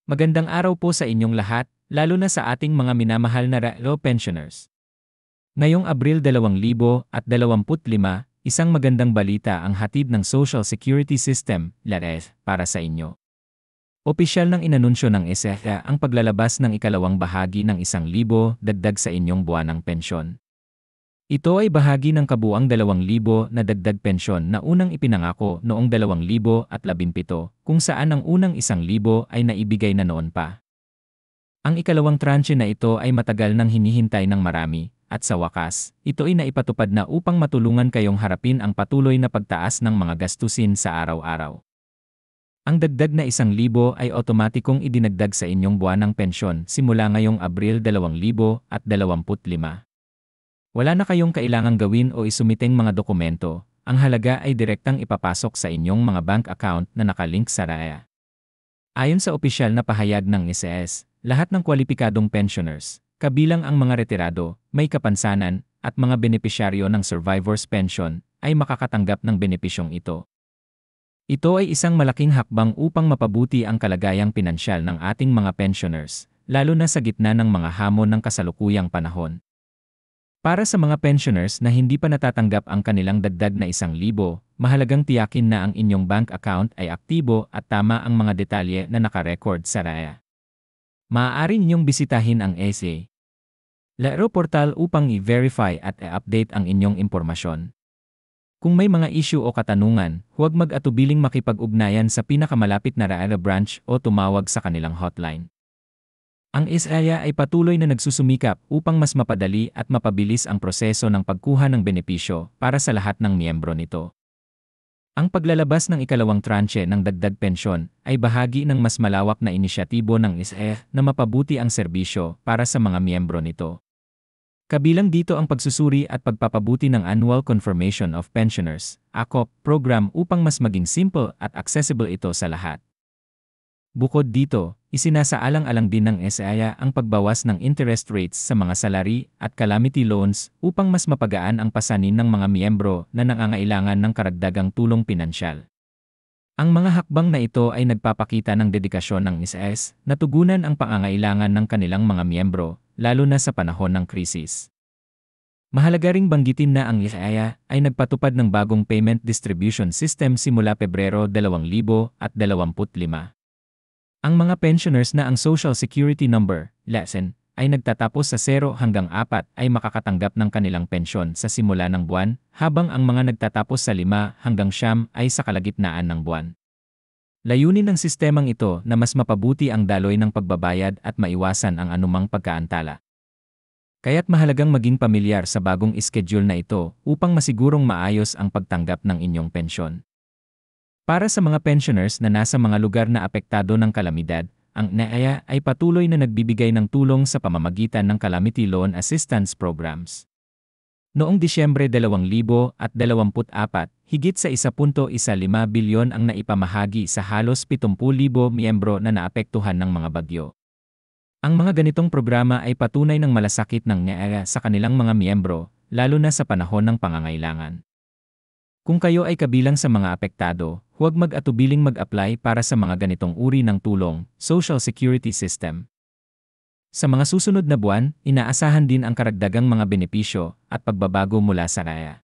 Magandang araw po sa inyong lahat, lalo na sa ating mga minamahal na RALO pensioners. Ngayong Abril 2025, isang magandang balita ang hatid ng Social Security System, LARES, para sa inyo. Opisyal nang inanunsyo ng SSA ang paglalabas ng ikalawang bahagi ng 1,000 dagdag sa inyong buwanang pensyon. Ito ay bahagi ng kabuang 2,000 na dagdag pensyon na unang ipinangako noong 2017 kung saan ang unang 1,000 ay naibigay na noon pa. Ang ikalawang tranche na ito ay matagal nang hinihintay ng marami, at sa wakas, ito ay naipatupad na upang matulungan kayong harapin ang patuloy na pagtaas ng mga gastusin sa araw-araw. Ang dagdag na 1,000 ay otomatikong idinagdag sa inyong buwanang pensyon simula ngayong Abril 2025. Wala na kayong kailangang gawin o isumiteng mga dokumento, ang halaga ay direktang ipapasok sa inyong mga bank account na nakalink sa RAA. Ayon sa opisyal na pahayag ng SSS, lahat ng kwalipikadong pensioners, kabilang ang mga retirado, may kapansanan, at mga benepisyaryo ng survivor's pension, ay makakatanggap ng benepisyong ito. Ito ay isang malaking hakbang upang mapabuti ang kalagayang pinansyal ng ating mga pensioners, lalo na sa gitna ng mga hamon ng kasalukuyang panahon. Para sa mga pensioners na hindi pa natatanggap ang kanilang dagdag na 1,000, mahalagang tiyakin na ang inyong bank account ay aktibo at tama ang mga detalye na nakarecord sa RAA. Maaari ninyong bisitahin ang SA LARO portal upang i-verify at i-update ang inyong impormasyon. Kung may mga issue o katanungan, huwag mag-atubiling makipag-ugnayan sa pinakamalapit na RAA branch o tumawag sa kanilang hotline. Ang SSA ay patuloy na nagsusumikap upang mas mapadali at mapabilis ang proseso ng pagkuha ng benepisyo para sa lahat ng miyembro nito. Ang paglalabas ng ikalawang tranche ng dagdag pensyon ay bahagi ng mas malawak na inisyatibo ng SSA na mapabuti ang serbisyo para sa mga miyembro nito. Kabilang dito ang pagsusuri at pagpapabuti ng Annual Confirmation of Pensioners (ACOP) program upang mas maging simple at accessible ito sa lahat. Bukod dito, isinasaalang-alang din ng SSA ang pagbawas ng interest rates sa mga salary at calamity loans upang mas mapagaan ang pasanin ng mga miyembro na nangangailangan ng karagdagang tulong pinansyal. Ang mga hakbang na ito ay nagpapakita ng dedikasyon ng SSA na tugunan ang pangangailangan ng kanilang mga miyembro, lalo na sa panahon ng krisis. Mahalaga ring banggitin na ang SSA ay nagpatupad ng bagong payment distribution system simula Pebrero 2025. Ang mga pensioners na ang Social Security Number, LASN, ay nagtatapos sa 0 hanggang 4 ay makakatanggap ng kanilang pensyon sa simula ng buwan, habang ang mga nagtatapos sa 5 hanggang 9 ay sa kalagitnaan ng buwan. Layunin ng sistemang ito na mas mapabuti ang daloy ng pagbabayad at maiwasan ang anumang pagkaantala. Kaya't mahalagang maging pamilyar sa bagong schedule na ito upang masigurong maayos ang pagtanggap ng inyong pensyon. Para sa mga pensioners na nasa mga lugar na apektado ng kalamidad, ang NAIA ay patuloy na nagbibigay ng tulong sa pamamagitan ng Calamity Loan Assistance Programs. Noong Disyembre 2024, higit sa 1.15 bilyon ang naipamahagi sa halos 70,000 miyembro na naapektuhan ng mga bagyo. Ang mga ganitong programa ay patunay ng malasakit ng NAIA sa kanilang mga miyembro, lalo na sa panahon ng pangangailangan. Kung kayo ay kabilang sa mga apektado, huwag mag-atubiling mag-apply para sa mga ganitong uri ng tulong, Social Security System. Sa mga susunod na buwan, inaasahan din ang karagdagang mga benepisyo at pagbabago mula sa RAA.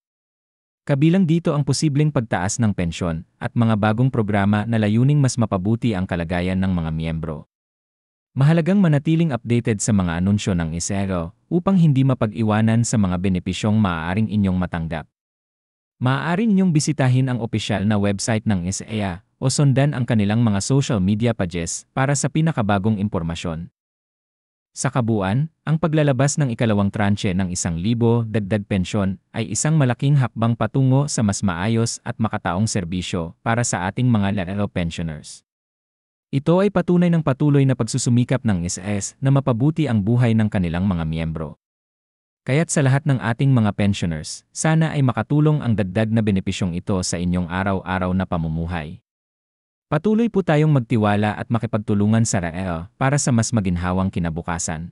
Kabilang dito ang posibleng pagtaas ng pensyon at mga bagong programa na layuning mas mapabuti ang kalagayan ng mga miyembro. Mahalagang manatiling updated sa mga anunsyo ng SSA upang hindi mapag-iwanan sa mga benepisyong maaaring inyong matanggap. Maaari ninyong bisitahin ang opisyal na website ng SSA o sundan ang kanilang mga social media pages para sa pinakabagong impormasyon. Sa kabuuan, ang paglalabas ng ikalawang tranche ng 1,000 dagdag pensyon ay isang malaking hakbang patungo sa mas maayos at makataong serbisyo para sa ating mga LARO pensioners. Ito ay patunay ng patuloy na pagsusumikap ng SSS na mapabuti ang buhay ng kanilang mga miyembro. Kaya't sa lahat ng ating mga pensioners, sana ay makatulong ang dagdag na benepisyong ito sa inyong araw-araw na pamumuhay. Patuloy po tayong magtiwala at makipagtulungan sa RAA para sa mas maginhawang kinabukasan.